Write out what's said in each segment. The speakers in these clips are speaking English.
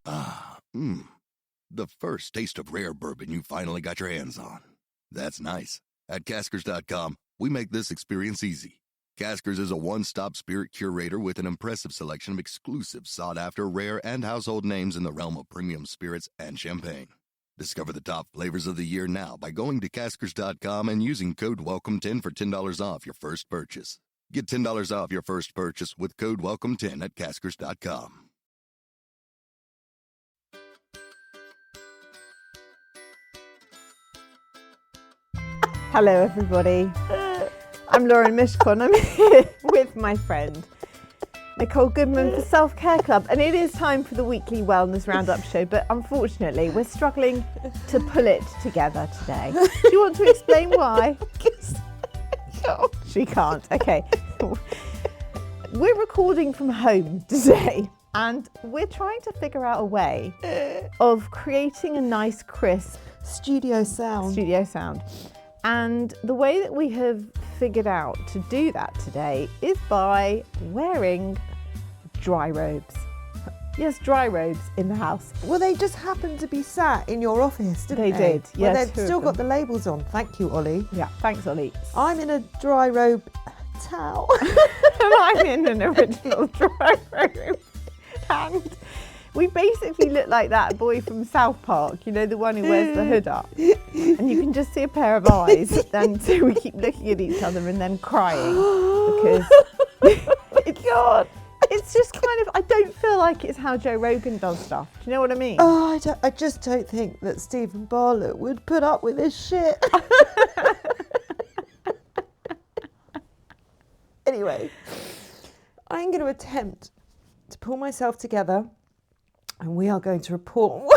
The first taste of rare bourbon you finally got your hands on. That's nice. At Caskers.com, we make this experience easy. Caskers is a one-stop spirit curator with an impressive selection of exclusive, sought-after, rare, and household names in the realm of premium spirits and champagne. Discover the top flavors of the year now by going to Caskers.com and using code WELCOME10 for $10 off your first purchase. Get $10 off your first purchase with code WELCOME10 at Caskers.com. Hello everybody, I'm Lauren Mishkon. I'm here with my friend Nicole Goodman for Self Care Club, and it is time for the weekly wellness roundup show, but unfortunately we're struggling to pull it together today. Do you want to explain why? No. She can't, okay. We're recording from home today and we're trying to figure out a way of creating a nice crisp studio sound. And the way that we have figured out to do that today is by wearing dry robes. Yes, dry robes in the house. Well, they just happened to be sat in your office, didn't they? They did, well, yes. they've still got the labels on. Thank you, Ollie. Yeah, thanks, Ollie. I'm in a dry robe towel. And I'm in an original dry robe. And we basically look like that boy from South Park, you know, the one who wears the hood up. And you can just see a pair of eyes. And so we keep looking at each other and then crying because it's just kind of, I don't feel like it's how Joe Rogan does stuff. Do you know what I mean? Oh, I just don't think that Stephen Bartlett would put up with this shit. Anyway, I'm going to attempt to pull myself together. And we are going to report.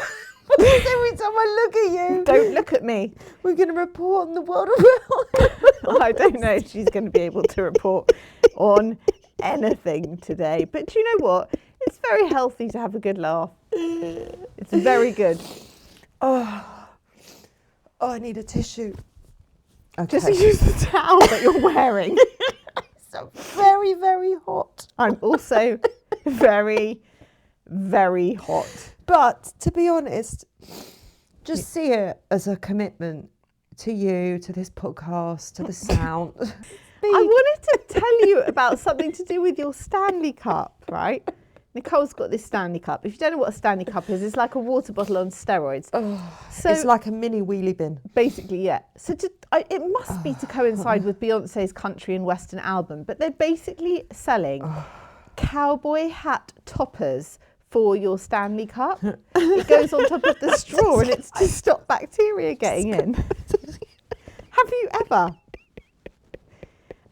Every time I look at you. Don't look at me. We're going to report on the world around. I don't know if she's going to be able to report on anything today. But do you know what? It's very healthy to have a good laugh. It's very good. Oh, I need a tissue. Okay. Just use the towel that you're wearing. So very, very hot. I'm also very, very hot. But to be honest, just see it as a commitment to you, to this podcast, to the sound. I wanted to tell you about something to do with your Stanley Cup, right? Nicole's got this Stanley Cup. If you don't know what a Stanley Cup is, it's like a water bottle on steroids. So it's like a mini wheelie bin. Basically, yeah. So it must be to coincide with Beyonce's country and western album, but they're basically selling cowboy hat toppers for your Stanley Cup. It goes on top of the straw and it's to stop bacteria getting in. Have you ever?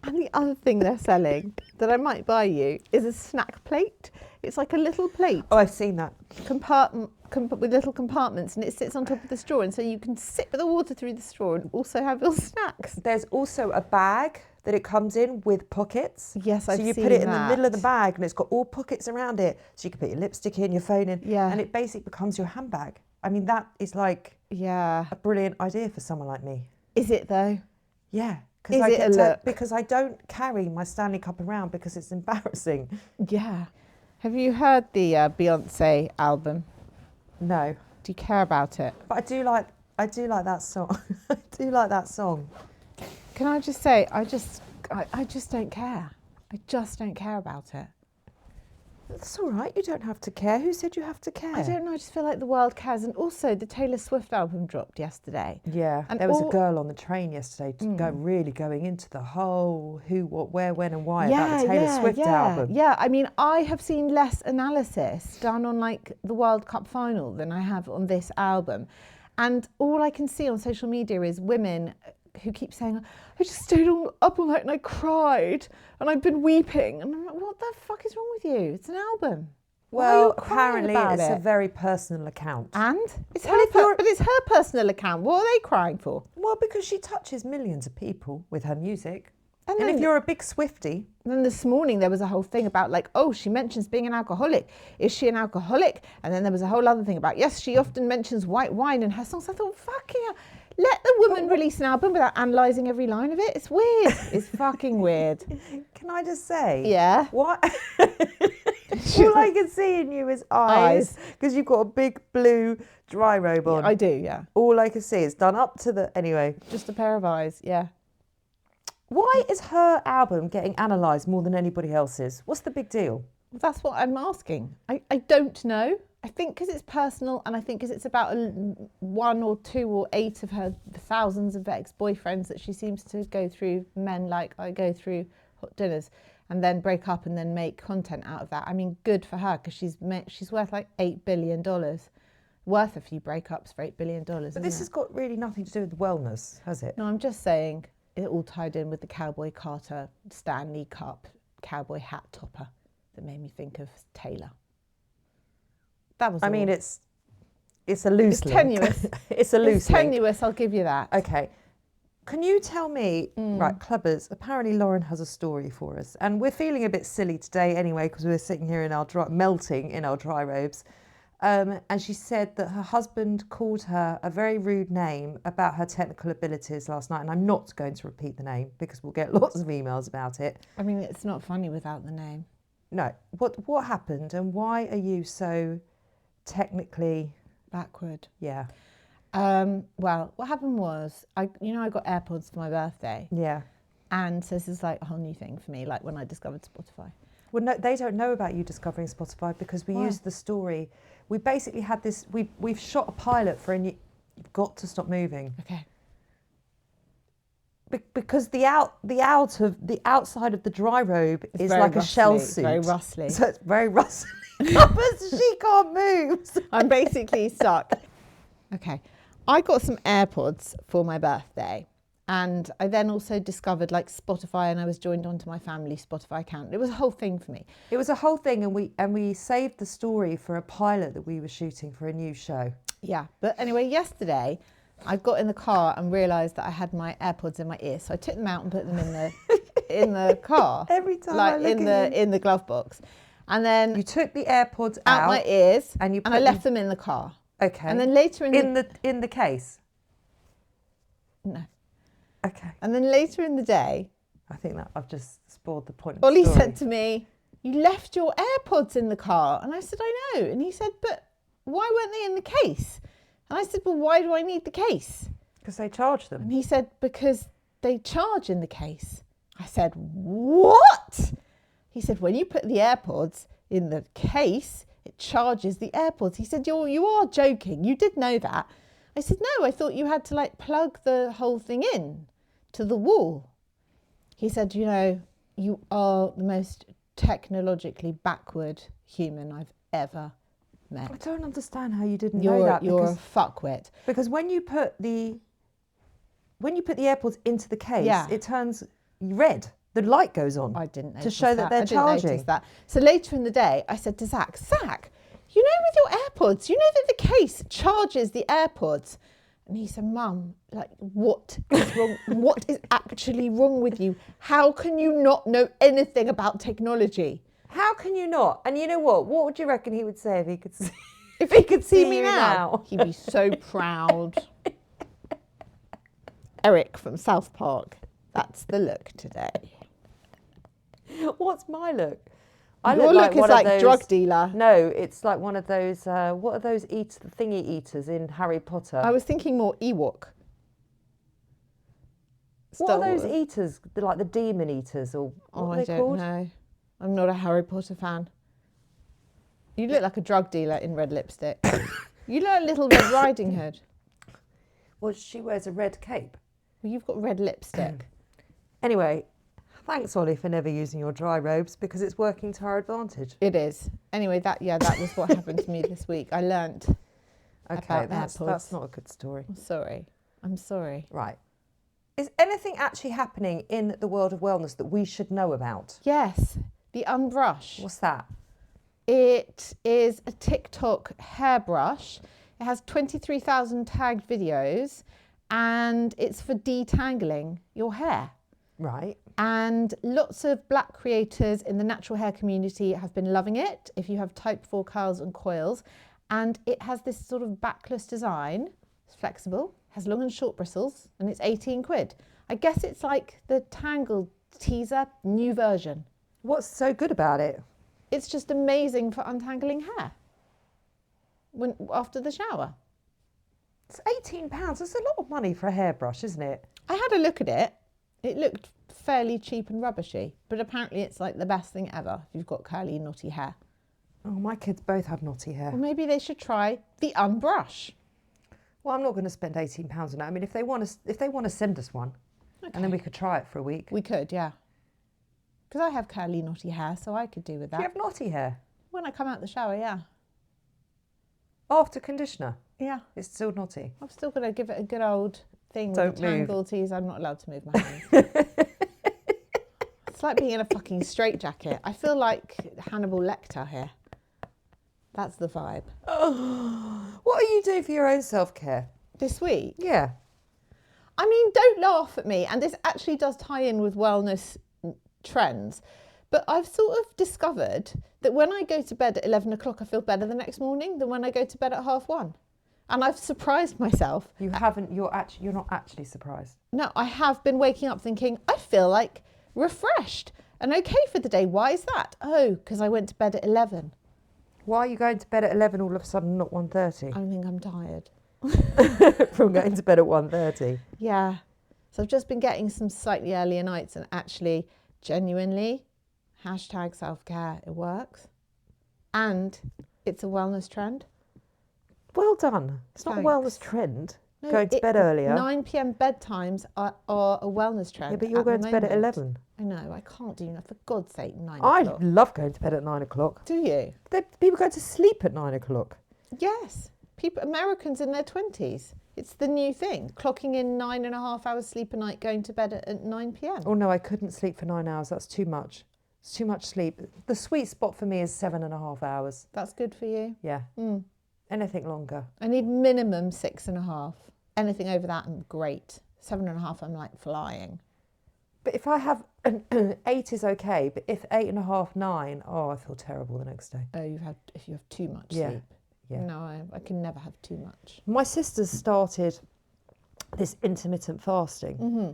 And the other thing they're selling that I might buy you is a snack plate. It's like a little plate. Oh, I've seen that. With little compartments, and it sits on top of the straw, and so you can sip the water through the straw and also have your snacks. There's also a bag that it comes in with pockets. Yes, I've seen that. So you put it in the middle of the bag and it's got all pockets around it. So you can put your lipstick in, your phone in, and it basically becomes your handbag. I mean, that is like a brilliant idea for someone like me. Is it though? Yeah. Because I don't carry my Stanley Cup around because it's embarrassing. Yeah. Have you heard the Beyonce album? No. Do you care about it? But I do like that song. I do like that song. Can I just say, I just don't care. I just don't care about it. That's all right. You don't have to care. Who said you have to care? I don't know. I just feel like the world cares. And also, the Taylor Swift album dropped yesterday. Yeah. And there was a girl on the train yesterday going into the whole who, what, where, when and why about the Taylor Swift album. Yeah. I mean, I have seen less analysis done on like the World Cup final than I have on this album. And all I can see on social media is women who keep saying, I just stayed up all night and I cried and I've been weeping. And I'm like, what the fuck is wrong with you? It's an album. Well, apparently it's a very personal account. And? But it's her personal account. What are they crying for? Well, because she touches millions of people with her music. And if you're a big Swiftie... Then this morning there was a whole thing about like, oh, she mentions being an alcoholic. Is she an alcoholic? And then there was a whole other thing about, yes, she often mentions white wine in her songs. I thought, fucking hell. Let the woman release an album without analysing every line of it. It's weird. It's fucking weird. Can I just say? Yeah. What? All I can see in you is eyes, because you've got a big blue dry robe on. Yeah, I do, yeah. All I can see is done up to the... Anyway. Just a pair of eyes, yeah. Why is her album getting analysed more than anybody else's? What's the big deal? Well, that's what I'm asking. I don't know. I think because it's personal, and I think because it's about 1 or 2 or 8 of her thousands of ex-boyfriends that she seems to go through, men like I go through hot dinners, and then break up and then make content out of that. I mean, good for her, because she's worth like $8 billion. Worth a few breakups for $8 billion, But this has got really nothing to do with wellness, has it? No, I'm just saying it all tied in with the Cowboy Carter Stanley Cup cowboy hat topper that made me think of Taylor. That was. I mean, it's a loose. It's tenuous. It's a loose. It's tenuous. I'll give you that. Okay. Can you tell me, right, Clubbers, apparently Lauren has a story for us. And we're feeling a bit silly today anyway, because we're sitting here in our melting in our dry robes. And she said that her husband called her a very rude name about her technical abilities last night. And I'm not going to repeat the name because we'll get lots of emails about it. I mean, it's not funny without the name. No. What happened, and why are you so technically backward? Yeah. Well, what happened was, I got AirPods for my birthday. Yeah. And so this is like a whole new thing for me, like when I discovered Spotify. Well, no, they don't know about you discovering Spotify because we used the story. We basically had this, we've shot a pilot for a new, you've got to stop moving. Okay. Because the outside of the dry robe is like rustly, a shell suit. Very rustly. So it's very rustly. She can't move. I'm basically stuck. Okay. I got some AirPods for my birthday, and I then also discovered like Spotify, and I was joined onto my family Spotify account. It was a whole thing for me. It was a whole thing, and we saved the story for a pilot that we were shooting for a new show. Yeah. But anyway, yesterday I got in the car and realised that I had my AirPods in my ears. So I took them out and put them in the car. Every time like I look in the glove box. And then you took the AirPods out my ears and I left them in the car. Okay. And then later in the case. No. Okay. And then later in the day, I think that I've just spoiled the point. Ollie said to me, "You left your AirPods in the car." And I said, "I know." And he said, "But why weren't they in the case?" And I said, "Well, why do I need the case?" Because they charge them. And he said, "Because they charge in the case." I said, "What?" He said, "When you put the AirPods in the case, it charges the AirPods." He said, you are joking. You did know that." I said, "No, I thought you had to like plug the whole thing in to the wall." He said, "You are the most technologically backward human I've ever met." I don't understand how you didn't know that. You're a fuckwit. Because when you put the AirPods into the case, it turns red. The light goes on. I didn't notice to show that they're charging. Didn't notice that. So later in the day, I said to Zach, "You know, with your AirPods, you know that the case charges the AirPods." And he said, "Mum, like, what is wrong? What is actually wrong with you? How can you not know anything about technology?" How can you not? And you know what? What would you reckon he would say if he could see? If he could see me now, he'd be so proud. Eric from South Park. That's the look today. What's my look? Your look is like drug dealer. No, it's like one of those, what are those thingy eaters in Harry Potter? I was thinking more Ewok. What are those eaters? Like the demon eaters, or what are they called? I don't know. I'm not a Harry Potter fan. You look like a drug dealer in red lipstick. You look like Little Red Riding Hood. Well, she wears a red cape. Well, you've got red lipstick. Anyway, thanks, Ollie, for never using your dry robes because it's working to our advantage. It is. Anyway, that was what happened to me this week. I learnt about that's AirPods. That's not a good story. I'm sorry. Right. Is anything actually happening in the world of wellness that we should know about? Yes, the Unbrush. What's that? It is a TikTok hairbrush. It has 23,000 tagged videos, and it's for detangling your hair. Right. And lots of black creators in the natural hair community have been loving it if you have type 4 curls and coils. And it has this sort of backless design. It's flexible, has long and short bristles, and it's 18 quid. I guess it's like the Tangled teaser, new version. What's so good about it? it's just amazing for untangling hair after the shower. It's £18. That's a lot of money for a hairbrush, isn't it? I had a look at it. It looked fairly cheap and rubbishy, but apparently it's like the best thing ever if you've got curly, knotty hair. Oh, my kids both have knotty hair. Well, maybe they should try the Unbrush. Well, I'm not going to spend £18 on that. I mean, if they want to send us one, and then we could try it for a week. We could, yeah. Because I have curly, knotty hair, so I could do with that. Do you have knotty hair? When I come out the shower, yeah. After conditioner? Yeah. It's still knotty. I'm still going to give it a good old thing Don't with the move. tangle tease. I'm not allowed to move my hands. It's like being in a fucking straitjacket. I feel like Hannibal Lecter here. That's the vibe. What are you doing for your own self-care? This week, Yeah. I mean, don't laugh at me. And this actually does tie in with wellness trends. But I've sort of discovered that when I go to bed at 11 o'clock, I feel better the next morning than when I go to bed at 1:30. And I've surprised myself. You're not actually surprised. No, I have been waking up thinking, I feel like refreshed and okay for the day. Why is that? Oh, because I went to bed at 11. Why are you going to bed at 11 all of a sudden, not 1:30? I think I'm tired. From going to bed at 1:30. Yeah. So I've just been getting some slightly earlier nights and actually, genuinely, hashtag self-care, it works. And it's a wellness trend. Well done. It's not a wellness Thanks. trend. No, Going to bed earlier. 9 p.m. bedtimes are a wellness trend. Yeah, but you're at the going to bed at moment. 11. I know, I can't do that. For God's sake, 9 I o'clock. love going to bed at 9 o'clock. Do you? People go to sleep at 9 o'clock. Yes. Americans in their 20s. It's the new thing. Clocking in 9.5 hours sleep a night, going to bed at 9 p.m. Oh no, I couldn't sleep for 9 hours. That's too much. It's too much sleep. The sweet spot for me is 7.5 hours. That's good for you. Yeah. Mm. Anything longer. I need minimum 6.5. Anything over that, I'm great. 7.5, I'm like flying. But if I have 8 is okay. But if 8.5, 9, oh, I feel terrible the next day. Oh, if you have too much Yeah. sleep. Yeah. No, I can never have too much. My sister's started this intermittent fasting, Mm-hmm.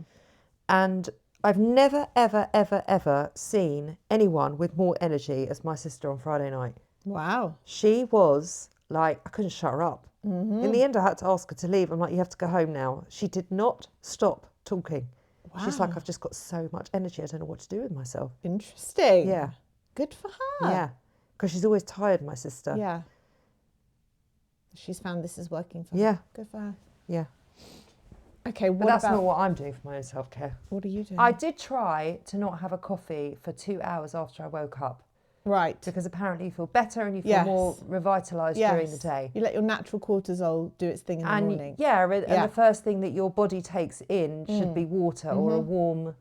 and I've never, ever, ever, ever seen anyone with more energy as my sister on Friday night. Wow. She was like, I couldn't shut her up. Mm-hmm. In the end, I had to ask her to leave. I'm like, you have to go home now. She did not stop talking. She's like, Wow. I've just got so much energy. I don't know what to do with myself. Interesting. Yeah. Good for her. Yeah. Because she's always tired, my sister. Yeah. She's found this is working for her. Yeah. Good for her. Yeah. Okay, But what that's about... not what I'm doing for my own self-care. What are you doing? I did try to not have a coffee for 2 hours after I woke up, Right. because apparently you feel better and you feel Yes. more revitalised during the day. You let your natural cortisol do its thing in the And morning. and the first thing that your body takes in should be water or a Mhm. warm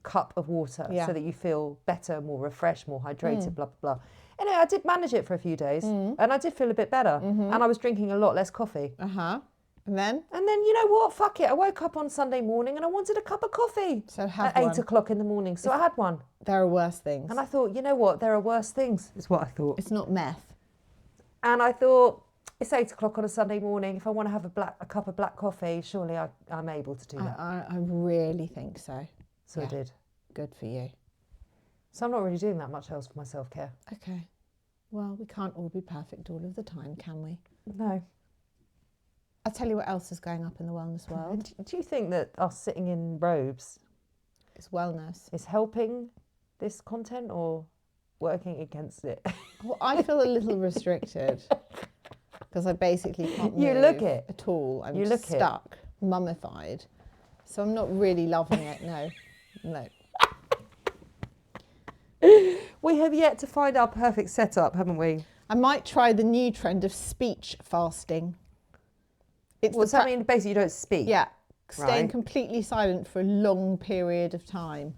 cup of water, Yeah. so that you feel better, more refreshed, more hydrated, blah, blah, blah. Anyway, I did manage it for a few days and I did feel a bit better, and I was drinking a lot less coffee. Uh-huh. And then? And then, you know what? Fuck it. I woke up on Sunday morning and I wanted a cup of coffee So have at one. 8 o'clock in the morning. So I had one. There are worse things. And I thought, you know what? There are worse things, is what I thought. It's not meth. And I thought, it's 8 o'clock on a Sunday morning. If I want to have a cup of black coffee, surely I'm able to do that. I really think so. So I yeah. did. Good for you. So I'm not really doing that much else for my self-care. Okay. Well, we can't all be perfect all of the time, can we? No. I'll tell you what else is going up in the wellness world. Do you think that us sitting in robes It's wellness. is helping this content or working against it? Well, I feel a little restricted because I basically can't move You look it. at all. I'm You look it. stuck, mummified. So I'm not really loving it. No, no. We have yet to find our perfect setup, haven't we? I might try the new trend of speech fasting. It's Well, does that mean basically you don't speak? Yeah, staying Right. completely silent for a long period of time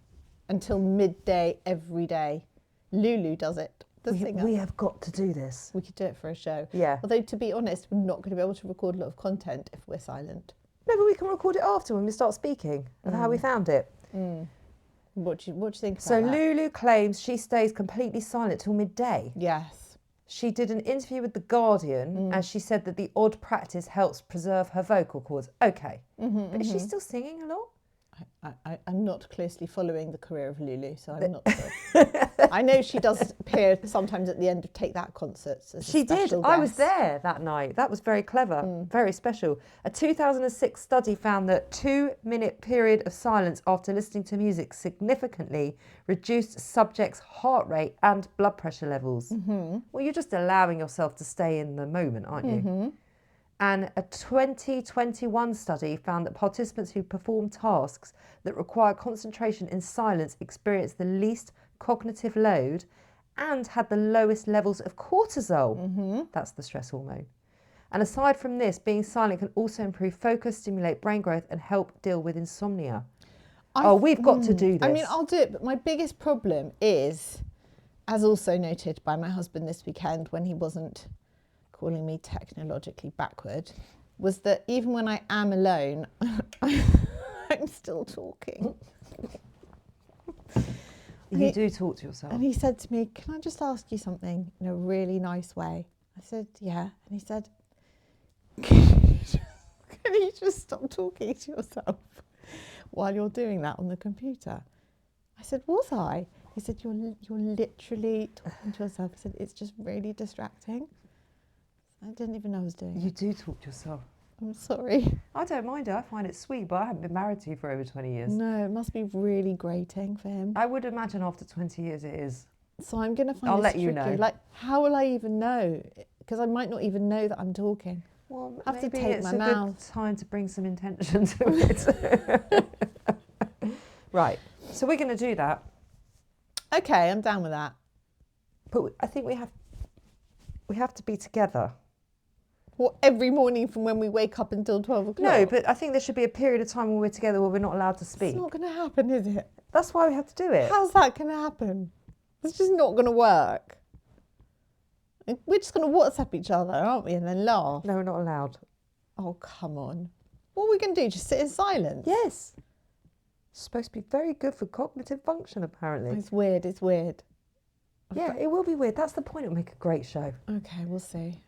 until midday every day. Lulu does it. The singer. We have got to do this. We could do it for a show. Yeah. Although, to be honest, we're not going to be able to record a lot of content if we're silent. No, but we can record it after when we start speaking of how we found it. What do you think about So that? Lulu claims she stays completely silent till midday. Yes. She did an interview with The Guardian and she said that the odd practice helps preserve her vocal cords. Okay. But is she still singing a lot? I'm not closely following the career of Lulu, so I'm not sure. I know she does appear sometimes at the end of Take That concerts. As She a did. special I was guest. there that night. That was very clever, very special. A 2006 study found that 2-minute period of silence after listening to music significantly reduced subjects' heart rate and blood pressure levels. Well, you're just allowing yourself to stay in the moment, aren't you? And a 2021 study found that participants who perform tasks that require concentration in silence experienced the least cognitive load and had the lowest levels of cortisol. That's the stress hormone. And aside from this, being silent can also improve focus, stimulate brain growth, and help deal with insomnia. We've got to do this. I mean, I'll do it, but my biggest problem is, as also noted by my husband this weekend when he wasn't calling me technologically backward, was that even when I am alone, I'm still talking. You do talk to yourself. And he said to me, "Can I just ask you something in a really nice way?" I said, "Yeah." And he said, "Can you just stop talking to yourself while you're doing that on the computer?" I said, "Was I?" He said, "You're literally talking to yourself." He said, "It's just really distracting." I didn't even know I was doing it. You do talk to yourself. I'm sorry. I don't mind it. I find it sweet, but I haven't been married to you for over 20 years. No, it must be really grating for him. I would imagine after 20 years it is. So I'm going to find I'll this let you tricky. know. Like, how will I even know? Because I might not even know that I'm talking. Well, I have to maybe take it's my a mouth. good time to bring some intention to it. Right. So we're going to do that. Okay, I'm down with that. But I think we have to be together. What, every morning from when we wake up until 12 o'clock? No, but I think there should be a period of time when we're together where we're not allowed to speak. It's not going to happen, is it? That's why we have to do it. How's that going to happen? It's just not going to work. We're just going to WhatsApp each other, aren't we? And then laugh. No, we're not allowed. Oh, come on. What are we going to do? Just sit in silence? Yes. It's supposed to be very good for cognitive function, apparently. It's weird. It's weird. Yeah, it will be weird. That's the point. It'll make a great show. Okay, we'll see.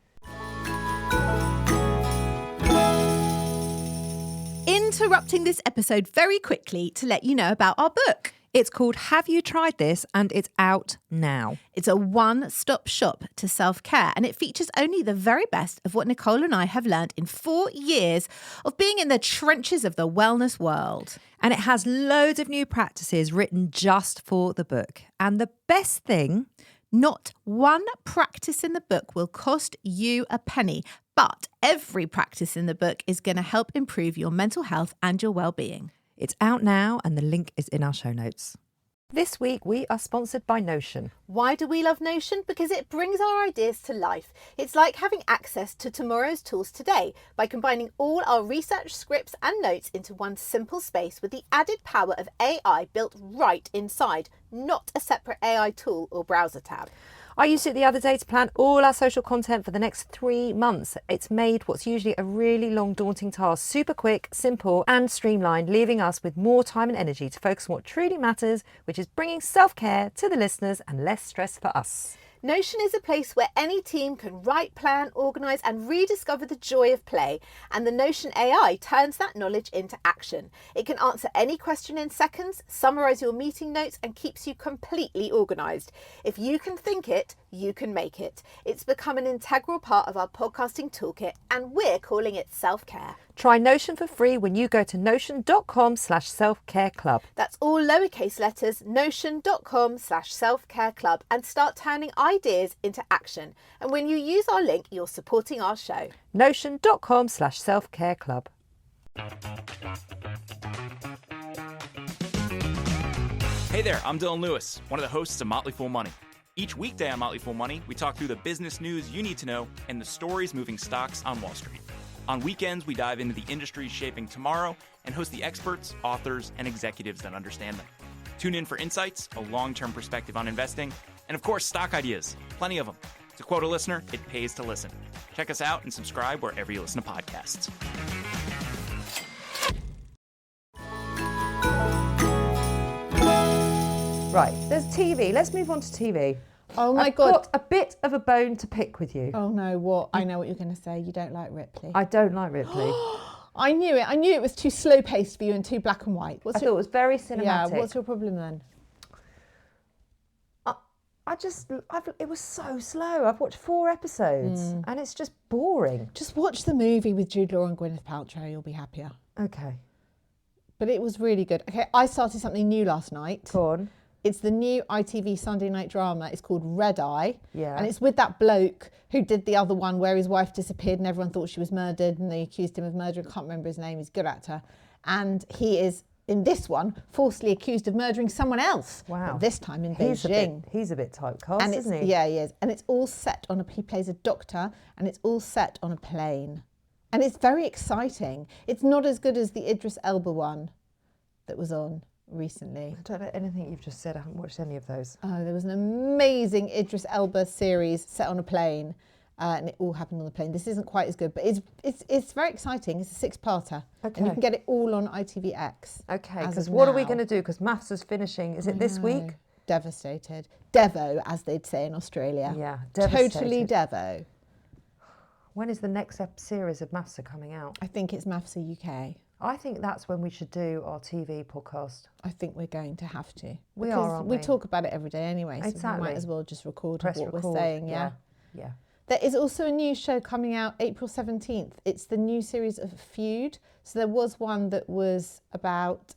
Interrupting this episode very quickly to let you know about our book. It's called Have You Tried This? And it's out now. It's a one-stop shop to self-care, and it features only the very best of what Nicole and I have learned in 4 years of being in the trenches of the wellness world. And it has loads of new practices written just for the book. And the best thing, not one practice in the book will cost you a penny, but every practice in the book is going to help improve your mental health and your well-being. It's out now, and the link is in our show notes. This week, we are sponsored by Notion. Why do we love Notion? Because it brings our ideas to life. It's like having access to tomorrow's tools today by combining all our research, scripts and notes into one simple space with the added power of AI built right inside, not a separate AI tool or browser tab. I used it the other day to plan all our social content for the next 3 months. It's made what's usually a really long, daunting task super quick, simple and streamlined, leaving us with more time and energy to focus on what truly matters, which is bringing self-care to the listeners and less stress for us. Notion is a place where any team can write, plan, organise and rediscover the joy of play. And the Notion AI turns that knowledge into action. It can answer any question in seconds, summarise your meeting notes and keeps you completely organised. If you can think it, you can make it. It's become an integral part of our podcasting toolkit and we're calling it self-care. Try Notion for free when you go to notion.com/selfcareclub. That's all lowercase letters, notion.com/selfcareclub and start turning ideas into action. And when you use our link, you're supporting our show. Notion.com/selfcareclub. Hey there, I'm Dylan Lewis, one of the hosts of Motley Fool Money. Each weekday on Motley Fool Money, we talk through the business news you need to know and the stories moving stocks on Wall Street. On weekends, we dive into the industries shaping tomorrow and host the experts, authors, and executives that understand them. Tune in for insights, a long-term perspective on investing, and of course, stock ideas. Plenty of them. To quote a listener, it pays to listen. Check us out and subscribe wherever you listen to podcasts. Right, there's TV. Let's move on to TV. Oh my I've God. got a bit of a bone to pick with you. Oh no, what? I know what you're going to say. You don't like Ripley. I don't like Ripley. I knew it. I knew it was too slow paced for you and too black and white. I thought it was very cinematic. Yeah, what's your problem then? It was so slow. I've watched 4 episodes and it's just boring. Just watch the movie with Jude Law and Gwyneth Paltrow, you'll be happier. Okay. But it was really good. Okay, I started something new last night. Go on. It's the new ITV Sunday night drama. It's called Red Eye. Yeah. And it's with that bloke who did the other one where his wife disappeared and everyone thought she was murdered and they accused him of murder. I can't remember his name. He's a good actor. And he is, in this one, falsely accused of murdering someone else. Wow. But this time in Beijing. He's a bit typecast, And isn't he? Yeah, he is. And it's all set on he plays a doctor and it's all set on a plane. And it's very exciting. It's not as good as the Idris Elba one that was on recently. I don't know anything you've just said. I haven't watched any of those. Oh, there was an amazing Idris Elba series set on a plane, and it all happened on the plane. This isn't quite as good, but it's very exciting. It's a 6-parter, and you Okay. can get it all on ITVX. Okay, as because of what are we now. going to do? Because maths is finishing. Is it this week? Devastated. Devo, as they'd say in Australia. Yeah, Totally devastated. Devo. When is the next series of maths coming out? I think it's MAFSA UK. I think that's when we should do our TV podcast. I think we're going to have to. We Because are, aren't we we? talk about it every day anyway, so we Exactly. might as well just record Press what record. we're saying, yeah. Yeah. There is also a new show coming out April 17th. It's the new series of Feud. So there was one that was about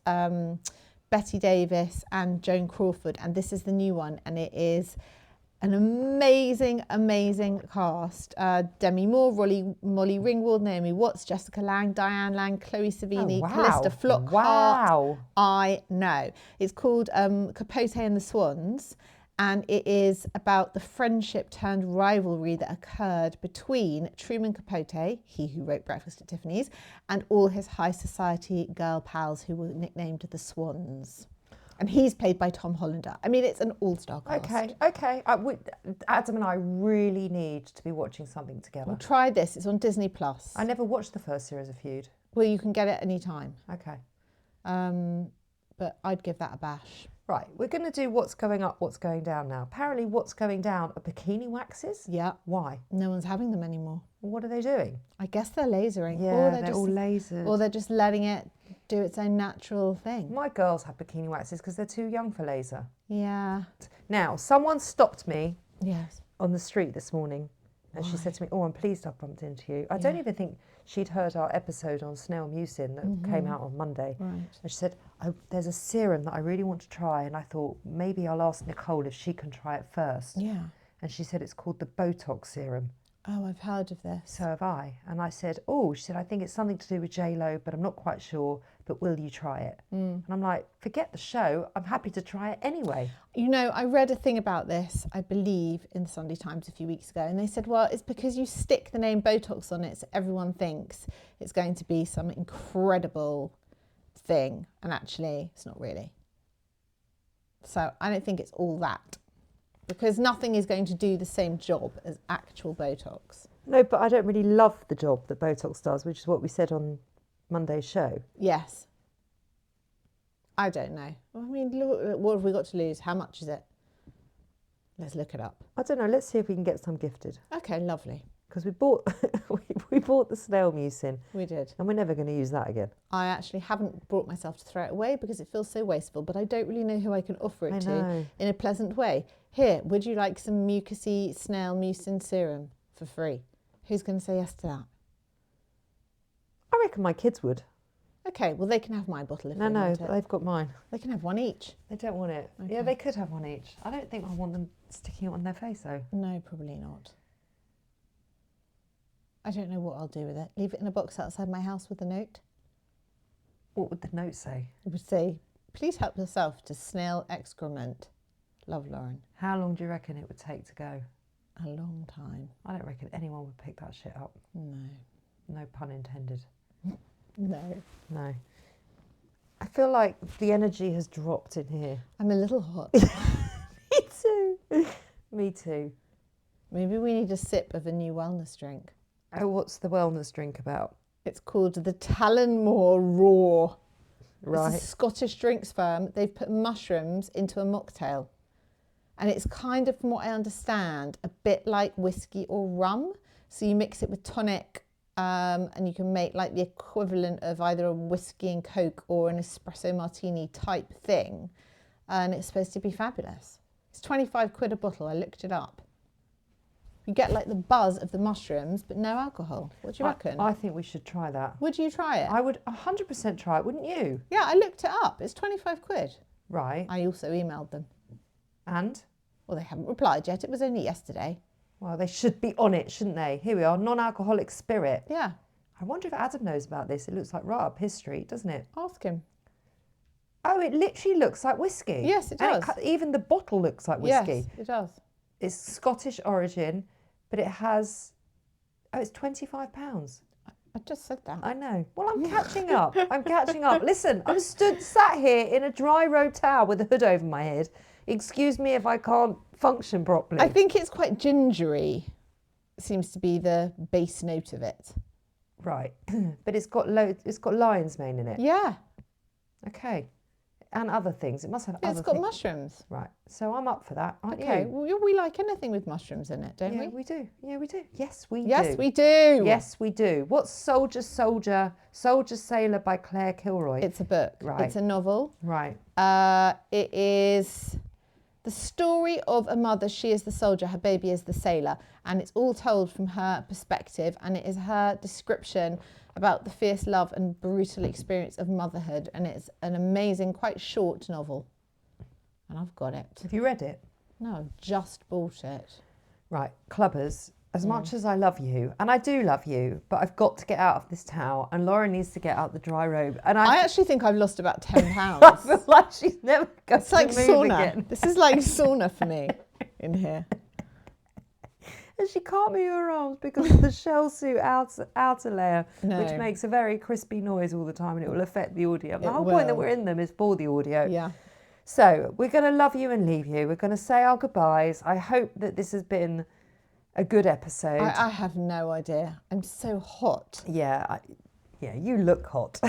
Betty Davis and Joan Crawford, and this is the new one, and it is an amazing, amazing cast. Demi Moore, Molly Ringwald, Naomi Watts, Jessica Lange, Diane Lang, Chloe Savini, Oh, wow. Callista Flockhart. Wow. I know. It's called Capote and the Swans, and it is about the friendship turned rivalry that occurred between Truman Capote, he who wrote Breakfast at Tiffany's, and all his high society girl pals who were nicknamed the Swans. And he's played by Tom Hollander. I mean, it's an all-star cast. Okay. Adam and I really need to be watching something together. Well, try this. It's on Disney Plus. I never watched the first series of Feud. Well, you can get it any time. Okay. But I'd give that a bash. Right, we're going to do what's going up, what's going down now. Apparently what's going down are bikini waxes. Yeah. Why? No one's having them anymore. Well, what are they doing? I guess they're lasering. Yeah, or they're all lasered. Or they're just letting it do its own natural thing. My girls have bikini waxes because they're too young for laser. Yeah. Now, someone stopped me Yes. on the street this morning and she said to me, "Oh, I'm pleased I've bumped into you." I don't even think she'd heard our episode on Snail Mucin that came out on Monday. Right. And she said, "There's a serum that I really want to try." And I thought, maybe I'll ask Nicole if she can try it first. Yeah. And she said it's called the Botox serum. Oh, I've heard of this. So have I. And I said, "Oh," she said, "I think it's something to do with J-Lo, but I'm not quite sure. But will you try it?" And I'm like, forget the show. I'm happy to try it anyway. You know, I read a thing about this, I believe, in the Sunday Times a few weeks ago, and they said, well, it's because you stick the name Botox on it, so everyone thinks it's going to be some incredible thing, and actually, it's not really. So I don't think it's all that, because nothing is going to do the same job as actual Botox. No, but I don't really love the job that Botox does, which is what we said on Monday's show. Yes. I don't know. I mean, look, what have we got to lose? How much is it? Let's look it up. I don't know. Let's see if we can get some gifted. Okay, lovely. Because we bought we bought the Snail Mucin, We did. and we're never going to use that again. I actually haven't brought myself to throw it away because it feels so wasteful, but I don't really know who I can offer it I to know. in a pleasant way. Here, would you like some mucousy snail mucin serum for free? Who's going to say yes to that? I reckon my kids would. Okay, well, they can have my bottle if No, they no, want it. they've got mine. They can have one each. They don't want it. Okay. Yeah, they could have one each. I don't think I want them sticking it on their face, though. No, probably not. I don't know what I'll do with it. Leave it in a box outside my house with a note. What would the note say? It would say, please help yourself to snail excrement. Love, Lauren. How long do you reckon it would take to go? A long time. I don't reckon anyone would pick that shit up. No. No pun intended. No. No. I feel like the energy has dropped in here. I'm a little hot. Me too. Me too. Maybe we need a sip of a new wellness drink. Oh, what's the wellness drink about? It's called the Talonmore Raw. Right. It's a Scottish drinks firm. They've put mushrooms into a mocktail. And it's kind of, from what I understand, a bit like whiskey or rum. So you mix it with tonic and you can make like the equivalent of either a whiskey and Coke or an espresso martini type thing. And it's supposed to be fabulous. It's 25 quid a bottle. I looked it up. You get like the buzz of the mushrooms, but no alcohol. What do you reckon? I think we should try that. Would you try it? I would 100% try it, wouldn't you? Yeah, I looked it up. It's 25 quid. Right. I also emailed them. And? Well, they haven't replied yet. It was only yesterday. Well, they should be on it, shouldn't they? Here we are, non-alcoholic spirit. Yeah. I wonder if Adam knows about this. It looks like right up his street, doesn't it? Ask him. Oh, it literally looks like whiskey. Yes, it And does. even the bottle looks like whiskey. Yes, it does. It's Scottish origin, but it has... Oh, it's £25. I just said that. I know. Well, I'm catching up. I'm catching up. Listen, I'm sat here in a dry robe towel with a hood over my head. Excuse me if I can't function properly. I think it's quite gingery. Seems to be the base note of it. Right. But it's got lion's mane in it. Yeah. Okay. And other things. It must have Yeah, other it's got things. mushrooms. Right. So I'm up for that, aren't Okay. you? Well, we like anything with mushrooms in it, don't Yeah, we? we do. Yeah, we do. Yes, we do. Yes, we do. Yes, we do. What's Soldier Sailor by Claire Kilroy? It's a book. Right. It's a novel. Right. It is the story of a mother. She is the soldier, her baby is the sailor, and it's all told from her perspective, and it is her description about the fierce love and brutal experience of motherhood, and it's an amazing, quite short novel. And I've got it. Have you read it? No, I've just bought it. Right. Clubbers, as much as I love you, and I do love you, but I've got to get out of this towel, and Laura needs to get out the dry robe. And I actually think I've lost about 10 I pounds. feel like she's never going It's like to move sauna. again. This is like sauna for me in here. And she can't move her arms because of the shell suit outer layer, No. which makes a very crispy noise all the time, and it will affect the audio. The It whole point that will. we're in them is for the audio. Yeah. So we're going to love you and leave you. We're going to say our goodbyes. I hope that this has been a good episode. I have no idea. I'm so hot. Yeah, you look hot.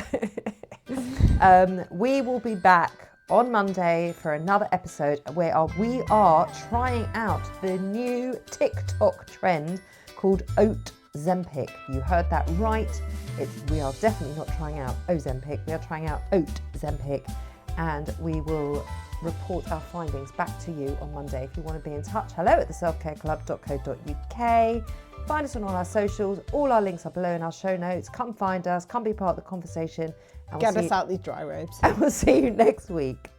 We will be back on Monday for another episode where we are trying out the new TikTok trend called Oat Zempic. You heard that right. We are definitely not trying out Ozempic. We are trying out Oat Zempic, and we will report our findings back to you on Monday. If you want to be in touch, hello@theselfcareclub.co.uk. Find us on all our socials. All our links are below in our show notes. Come find us. Come be part of the conversation. And Get us out these dry robes. And we'll see you next week.